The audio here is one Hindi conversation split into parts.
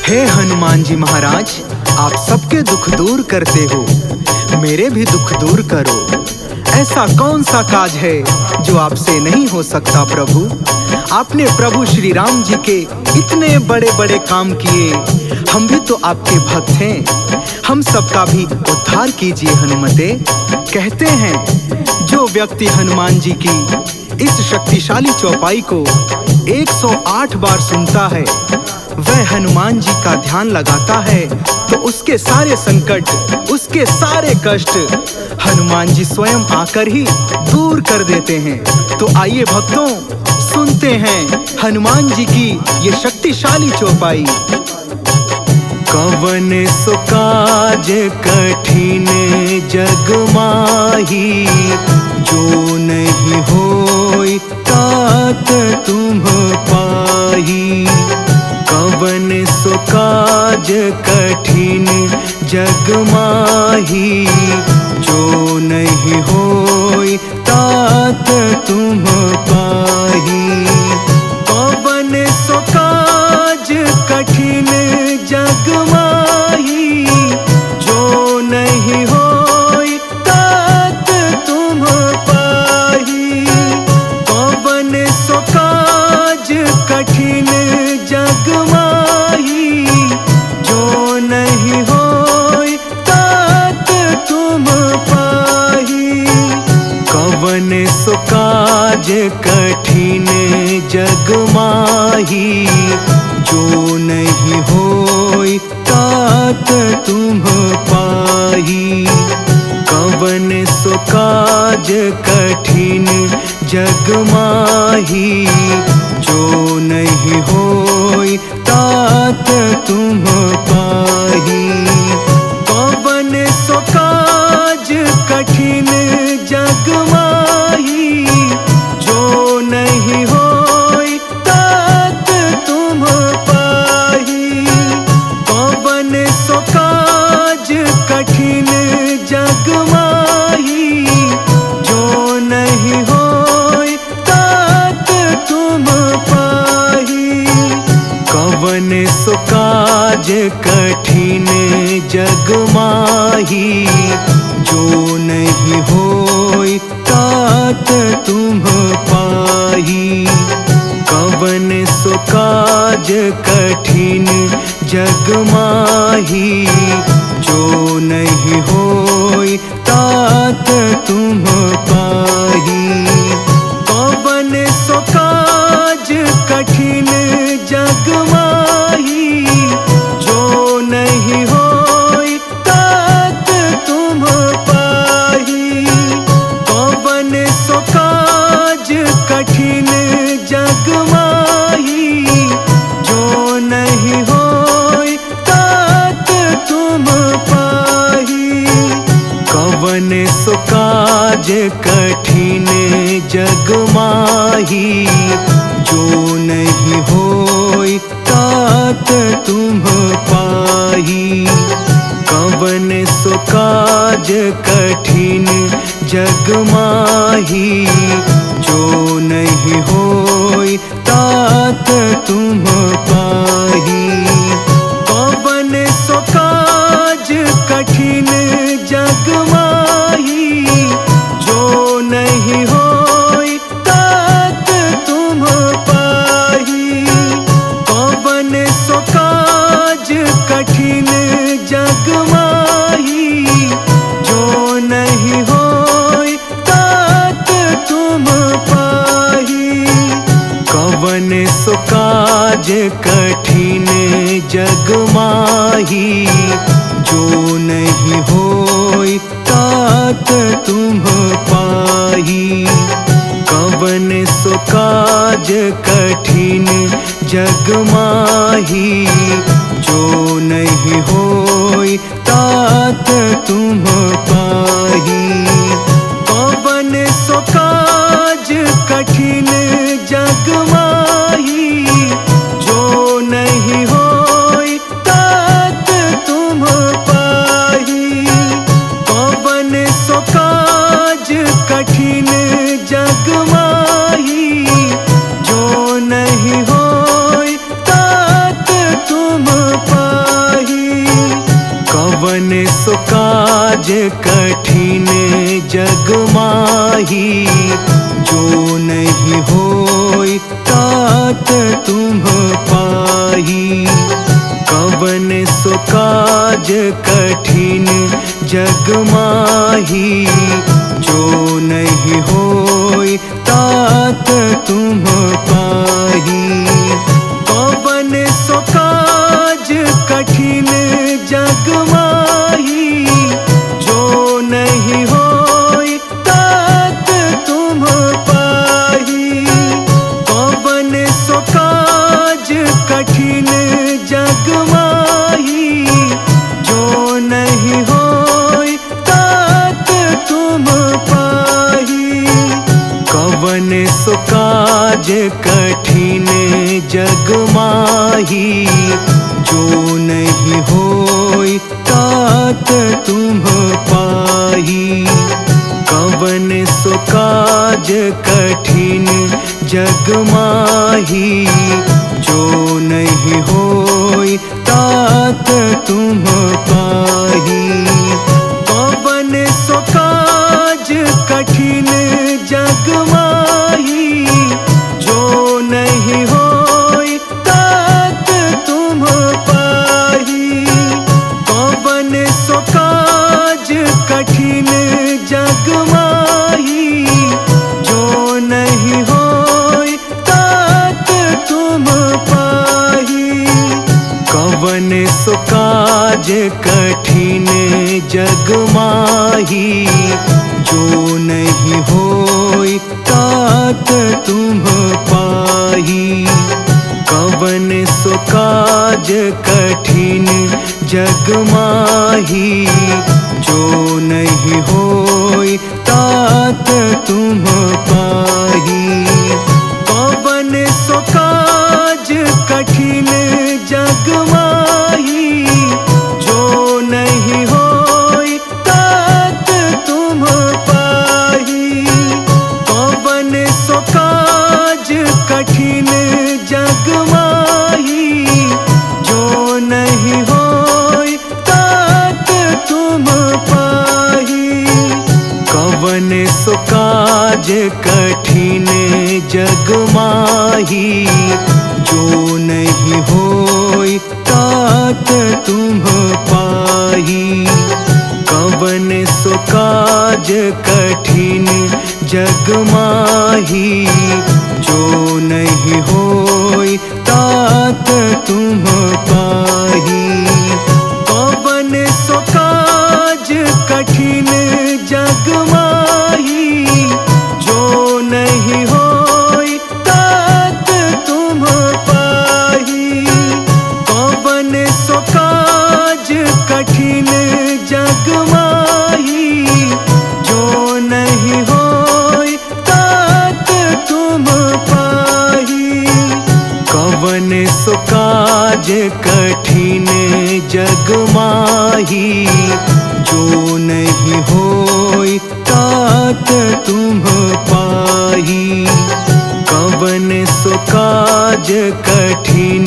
हे हनुमान जी महाराज, आप सबके दुख दूर करते हो, मेरे भी दुख दूर करो। ऐसा कौन सा काज है जो आपसे नहीं हो सकता प्रभु। आपने प्रभु श्री राम जी के इतने बड़े बड़े काम किए, हम भी तो आपके भक्त हैं, हम सबका भी उद्धार कीजिए हनुमते। कहते हैं जो व्यक्ति हनुमान जी की इस शक्तिशाली चौपाई को 108 बार सुनता है, वह हनुमान जी का ध्यान लगाता है, तो उसके सारे संकट, उसके सारे कष्ट हनुमान जी स्वयं आकर ही दूर कर देते हैं। तो आइए भक्तों, सुनते हैं हनुमान जी की ये शक्तिशाली चौपाई। कवन सो काज कठिन जग माही, जो नहीं होई तात तुम पाही। कवन सो काज कठिन जग माही, जो नहीं होई तात तुम पाही। कवन सो काज कठिन जग माही, जो नहीं होई तात तुम पाही। कवन सो काज कठिन जग माही, जो नहीं होई तात तुम पाही। कवन सो काज कठिन जग माही, जो नहीं होई तात तुम पाही। कवन सो काज कठिन जग माही, जो नहीं होई तात तुम पाही। कवन सो काज कठिन जग माही, जो नहीं होई तात तुम पाही। कवन सो काज कठिन जग माही, जो नहीं होई तात तुम पाही। कवन सो काज कठिन जग माही, जो नहीं होई तात तुम पाही। कवन सो काज कठिन जग माही, जो नहीं होई तात तुम पाही। कवन सो काज कठिन जग माही, जो नहीं होई तात तुम पाही। कवन सो काज कठिन जग माही, जो नहीं होई तात तुम पाही। कवन सो काज कठिन जग माही, जो नहीं होई तात तुम पाही। कवन सो काज कठिन जग माही, जो नहीं होई तात तुम पाही। कवन सो काज कठिन जग माही, जो नहीं होई तात तुम पाही। कवन सो काज कठिन जग माही, जो नहीं होई तात तुम पाही। कवन सो काज कठिन जग माही, जो नहीं होई तात तुम पाही। कवन सो काज कठिन जग माही, जो नहीं होई तात तुम पाही। कवन सो काज कठिन जग माही, जो नहीं होई तात तुम पाही। कवन सो काज कठिन जग माही, जो नहीं होई तात तुम पाही। काज कठिन जग माही, जो नहीं होई तात तुम पाही। कवन सो काज कठिन जग माही, जो नहीं होई तात तुम पाही। कवन सो काज कठिन जग माही, जो नहीं होई तात तुम पाही। कवन सो काज कठिन जग माही, जो नहीं होई तात तुम पाही। कवन सो काज कठिन जग माही, जो नहीं होई तात तुम पाही। कवन सो काज कठिन जग माही, जो नहीं होई तात तुम पाही। कवन सो काज कठिन जग माही, जो नहीं होई तात तुम पाही। कवन सो काज कठिन जग माही, जो नहीं होई तात तुम पाही। कवन सो काज कठिन जग माही, जो नहीं होई तात तुम पाही। कवन सो काज कठिन जग माही, जो नहीं होई तात तुम पाही। कवन सो काज कठिन जग माही, जो नहीं होई तात तुम पाही। कवन सो काज कठिन जग माही, जो नहीं होई तात तुम पाही। कवन सो काज कठिन जग माही, जो नहीं होई तात तुम पाही। कवन सो काज कठिन जग माही, जो नहीं होई तात तुम पाही। कवन सो काज कठिन जग माही, जो नहीं होई तात तुम पाही। कवन सो काज कठिन जग माही, जो नहीं होई तात तुम पाही। कवन सो काज कठिन जग माही, जो नहीं होई तात तुम पाही। कवन सो काज कठिन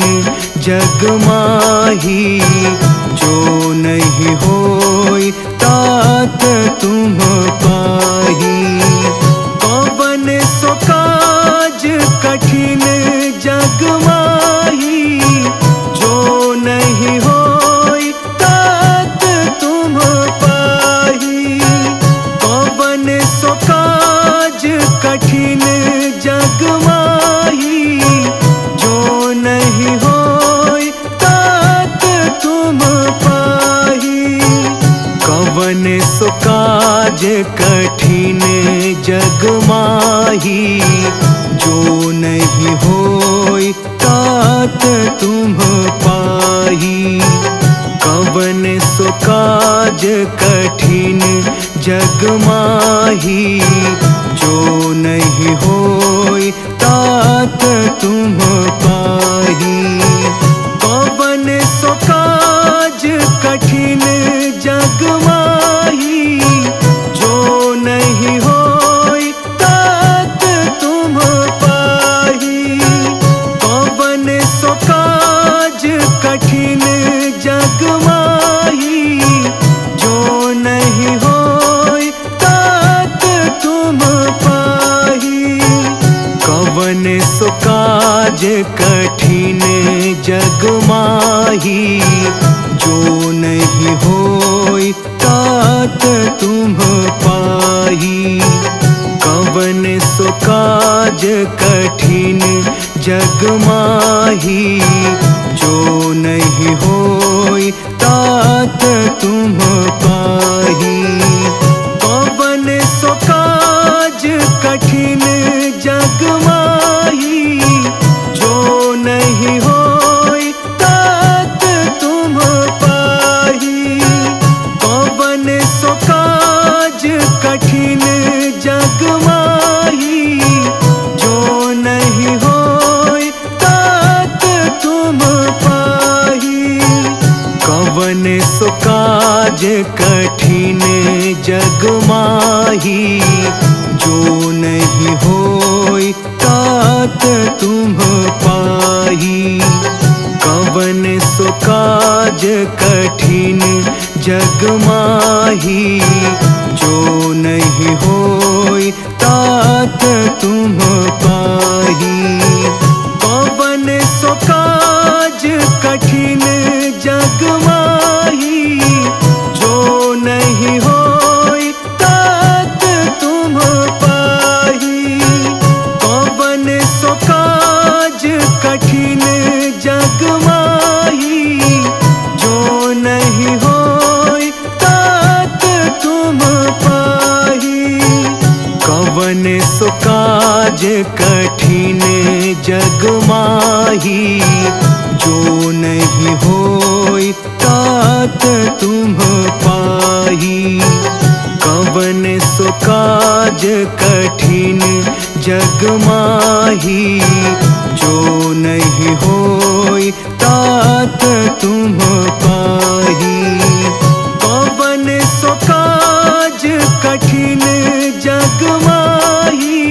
जग माही, जो नहीं होई तात तुम पाही। कवन सो काज कठिन जग माही, जो नहीं होई तात तुम पाही। कवन सो काज कठिन जग माही, जो नहीं होई तात तुम पाही। कवन सो काज कठिन जग माही, जो नहीं होई तात तुम पाही। कवन सो काज कठिन जग माही, जो नहीं होई तात तुम पाही। कवन सो काज कठिन जग माही, जो नहीं होई तात तुम पाही। कवन सो काज कठिन जग माही, जो नहीं कठिन जग माही, जो नहीं होई तात तुम पाही। कवन सो काज कठिन जग माही, जो नहीं होई तात तुम पाही। कवन सो काज कठिन जग माही, जो नहीं होई तात तुम पाही। कवन सो काज कठिन जग माही, जो नहीं होई तात तुम पाही। कवन सो काज कठिन जग माही, जो नहीं होई तात तुम पाही। कवन सो काज कठिन जग माही, जो नहीं होई तात तुम पाही। कवन सो काज कठिन जग माही, जो नहीं होई तात तुम पाही। कवन सो काज कठिन जग माही, जो नहीं होई तात तुम पाही। कवन सो काज कठिन जग माही, जो नहीं होई तात तुम पाही। कवन सो काज कठिन जग माही, जो नहीं होई तात तुम पाही। कवन सो काज कठिन जग माही,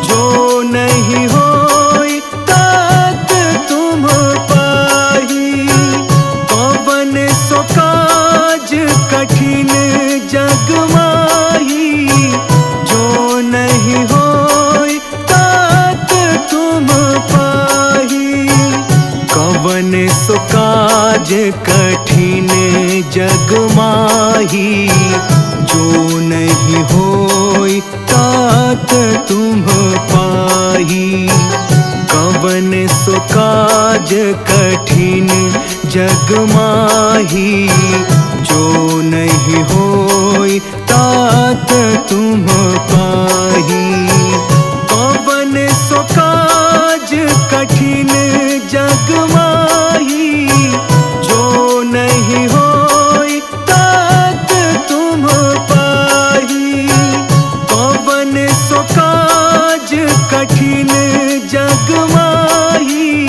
जो नहीं होई तात तुम पाही। कवन सो काज कठिन जग माही, जो नहीं होई तात तुम पाही। कवन सो काज कठिन जग माही, जो नहीं होई तात तुम पाही। कवन सो काज कठिन जग माही, जो नहीं होई तात तुम पाही। कवन सो काज कठिन जग माही, जो नहीं होई तात तुम पाही। कवन सो काज कठिन जग माही,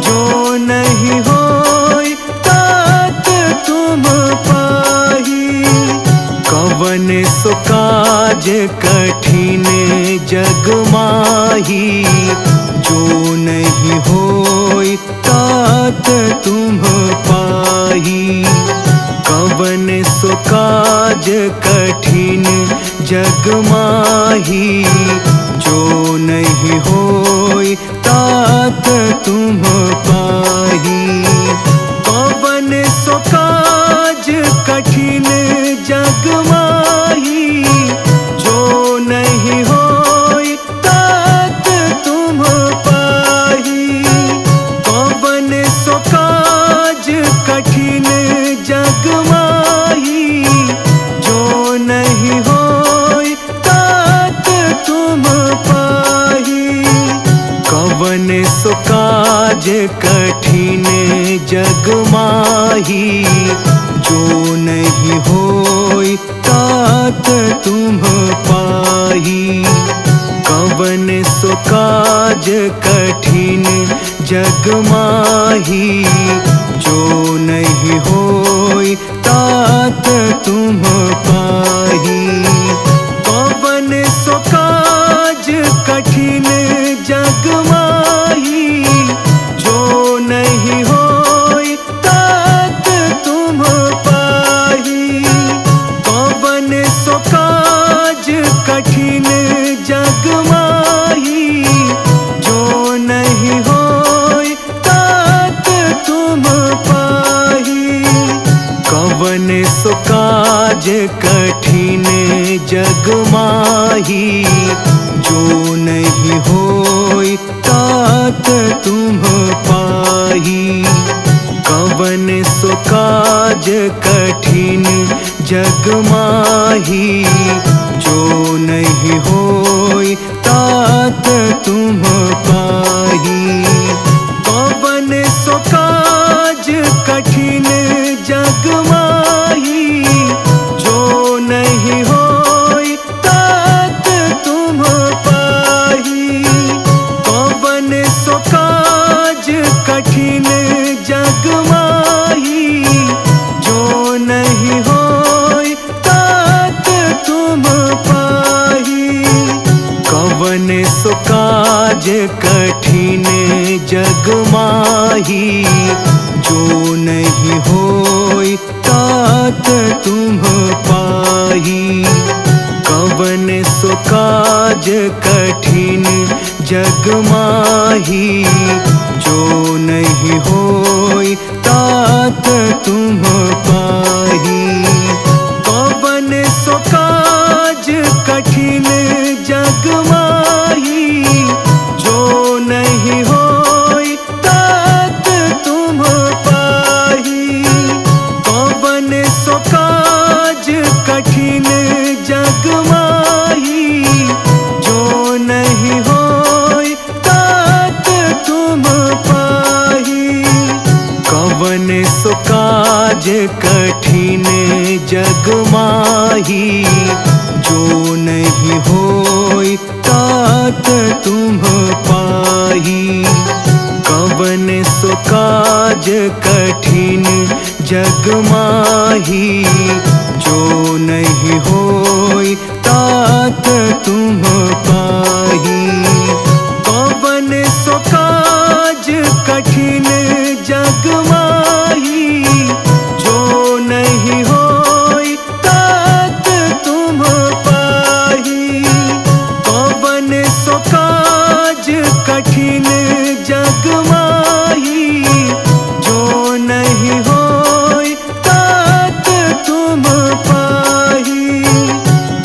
जो नहीं होई तात तुम पाही। कवन सो काज कठिन जग माही, जो नहीं होई तात तुम पाही। कवन सो काज कठिन जग माही, जो नहीं होई तात तुम पाही। कवन सो काज कठिन जग माही, जो नहीं होई तात तुम पाही। कवन सो काज कठिन जग माही, जो नहीं होई तात तुम पाही। कवन सो काज कठिन जग माही, जो नहीं होई तात तुम पाही। कवन सो काज कठिन जग माही, जो नहीं होई तात तुम पाही। कवन सो काज कठिन जग माही, जो नहीं होई तात तुम पाही। कवन सो काज कठिन जग माही, जो नहीं होई काज कठिन जग माही, जो नहीं होई तात तुम पाही। कवन सो काज कठिन जग माही, जो नहीं होई तात तुम पाही। कवन सो काज कठिन जग माही, जो नहीं होई तात तुम पाही। कवन सो काज कठिन जग माही, जो नहीं होई तात तुम पाही। कवन सो काज कठिन जग माही, जो नहीं होई तात तुम पाही। कवन सो काज कठिन जग माही, जो नहीं होई तात तुम पाही। कवन सो काज कठिन जग माही, जो नहीं होई तात तुम पाही। कवन सो काज कठिन जग माही, जो नहीं होई तात तुम पाही। कवन सो काज कठिन जग माही, जो नहीं होई तात तुम पाही। कवन सो काज कठिन जग माही, जो नहीं होई तात तुम पाही। कवन सो काज कठिन जग माही, जो नहीं होई तात तुम पाही। कवन सो काज कठिन जग माही, जो नहीं होई तात तुम पाही।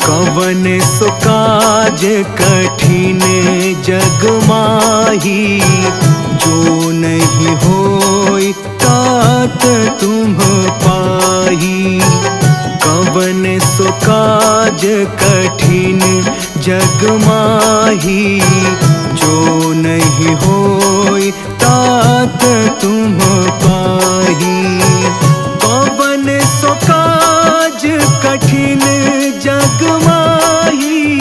कवन सो काज कठिन जग माही, जो नहीं होई तात तुम पाही। कवन सो काज कठिन जग माही, जो नहीं होई तात तुम पाही। कवन सो काज कठिन जग माही,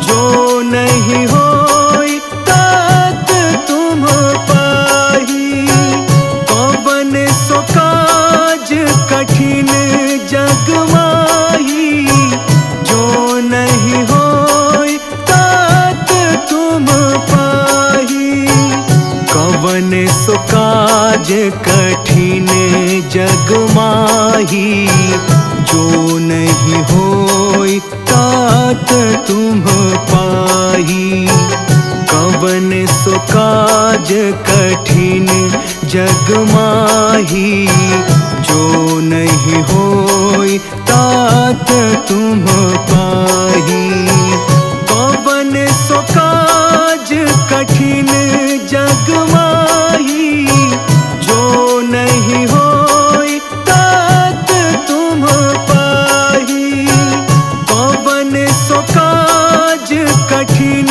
जो नहीं होई तात तुम पाही। कवन सो काज कठिन जग माही, जो नहीं होई तात तुम पाही। कवन सो काज कठिन जग माही, जो नहीं होई तात तुम पाही। कवन सो काज कठिन जग माही, जो नहीं होई तात तुम पाही। कवन सो काज कठिन जग माही, जो नहीं होई तात तुम पाही। कवन सो काज कठिन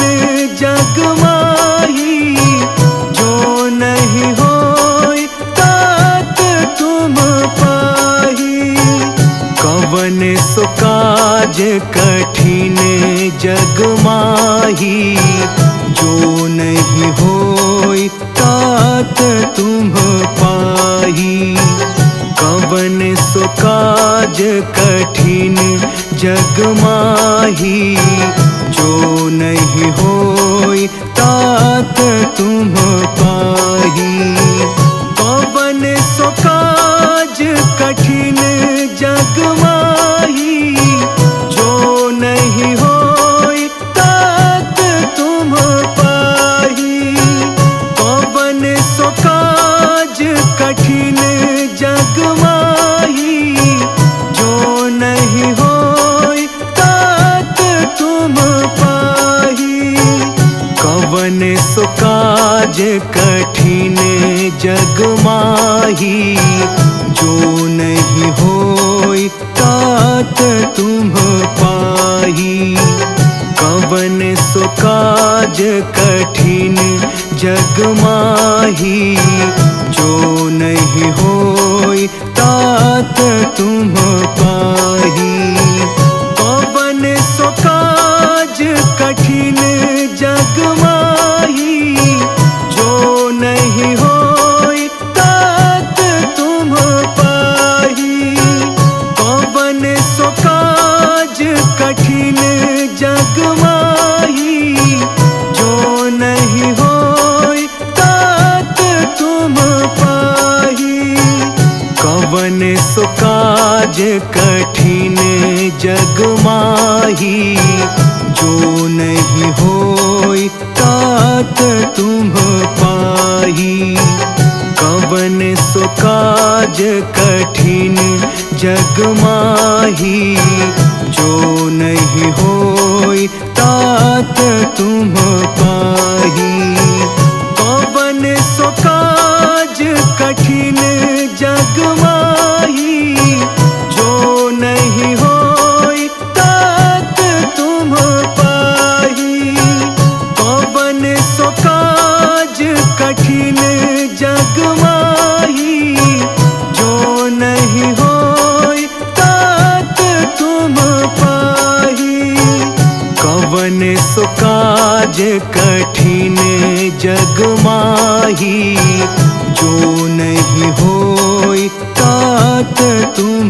जग माही, जो नहीं होई तात तुम पाही। कवन सो काज कठिन जग माही, जो नहीं होई तात तुम पाही। कवन सो काज कठिन जग माही, जो नहीं होई तात तुम पाही। कवन सो काज कठिन जग माही, जो नहीं होई तात तुम पाही। कवन सो काज कठिन जग माही, जो नहीं जग माही, जो नहीं होई तात तुम पाही। कवन सो काज कठिन जग माही, जो नहीं होई तात तुम पाही। कवन सो काज कठिन जग माही, जो नहीं होई तात तुम पाही। कवन सो काज कठिन जग माही, जो नहीं होई तात तुम पाही। कवन सो काज कठिन जग माही, जो नहीं होई तात तुम पाही। कवन सो काज कठिन जग माही, जो नहीं होई तात तुम पाही। कवन सो काज कठिन जग माही, जो नहीं होई तात तुम पाही। कवन सो काज कठिन जग माही, जो नहीं होई तात तुम पाही। कवन सो काज कठिन जग माही, जो नहीं होई तात तुम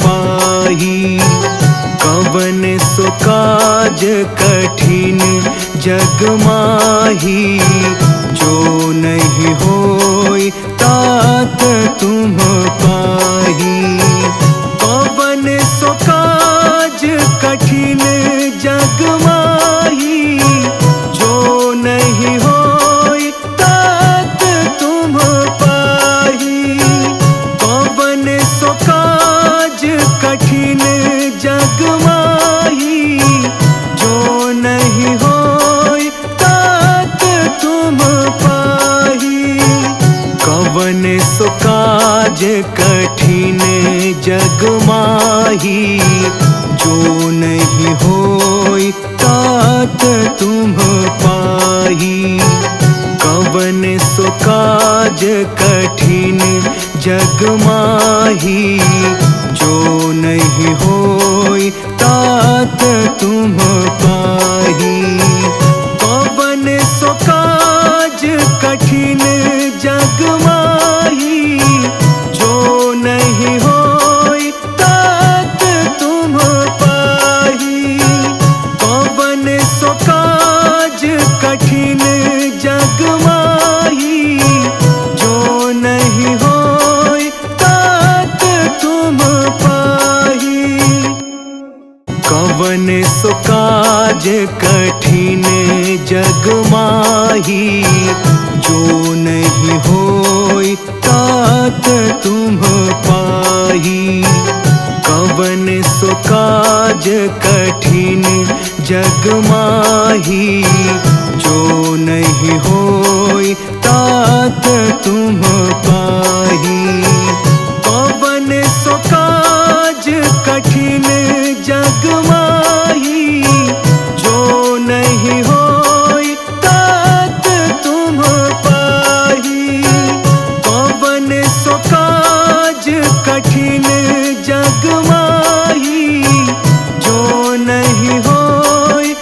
पाही। कवन सो काज कठिन जग माही, जो नहीं होई तात तुम पाही। कवन सो काज कठिन जग माही, जो नहीं होई तात तुम पाही। कवन सो काज कठिन जग माही, जो नहीं होई तात तुम पाही। कवन सो काज कठिन जग माही, जो नहीं होई तात तुम पाही। कवन सो काज कठिन जग माही, जो नहीं होई तात तुम पाही। कवन सो काज कठिन जग माही, जो नहीं होई तात तुम पाही। कवन सो काज कठिन जग माही, जो नहीं होई तात तुम पाही। कवन सो काज कठिन जग माही, जो नहीं होई तात तुम पाही। कवन सो काज कठिन जग माही, जो नहीं होई तात तुम पाही। कवन सो काज कठिन जग माही, जो नहीं होई तात तुम पाही। कवन सो काज कठिन जग माही, जो नहीं होई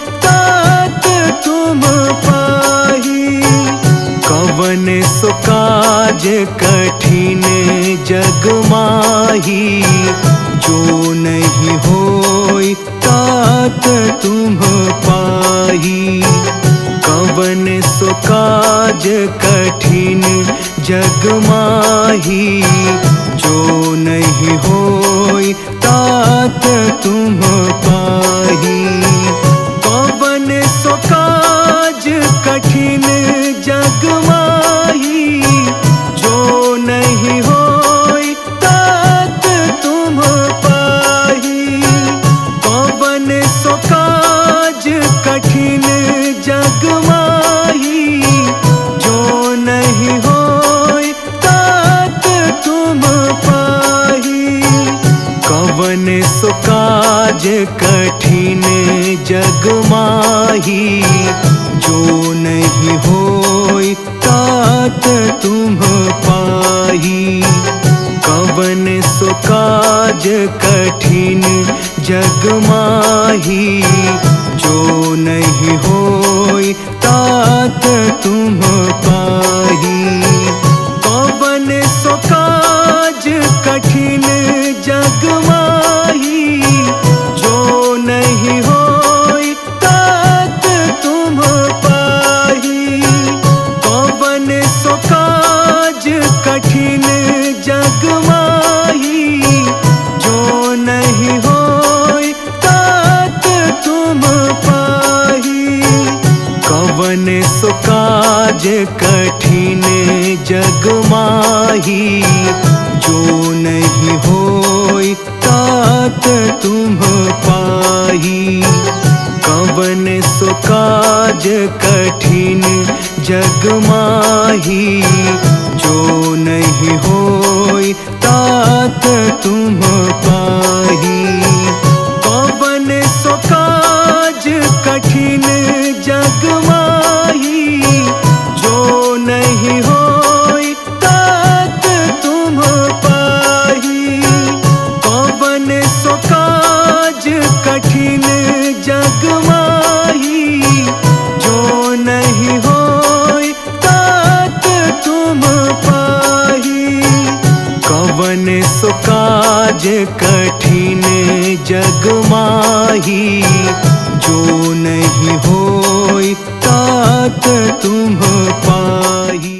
तात तुम पाही। कवन सो काज कठिन जग माही, जो नहीं होई तात तुम पाही। कवन सो काज कठिन जग माही, जो नहीं होई तात तुम पाही। कवन सो काज कठिन जग माही, जो नहीं होई तात तुम पाही। कवन सो काज कठिन जग माही, जो नहीं होई काज कठिन जग माही, जो नहीं होई तात तुम पाही। कवन सो काज कठिन जग माही, जो नहीं होई तात तुम पाही। कवन सो काज कठिन जग माही, जो नहीं होई तात तुम पाही। कवन सो काज कठिन जग माही, जो नहीं होई तात तुम पाही। कवन सो काज कठिन जग माही, जो नहीं होई तात तुम पाही। कवन सो काज कठिन जग माही, जो नहीं होई तात तुम पाही। कवन सो काज कठिन जग माही, जो नहीं होई तात तुम पाही। कवन सो काज कठिन जग माही, जो नहीं होई तात तुम पाही। कवन सो काज कठिन जग माही, जो नहीं होई तात तुम पाही।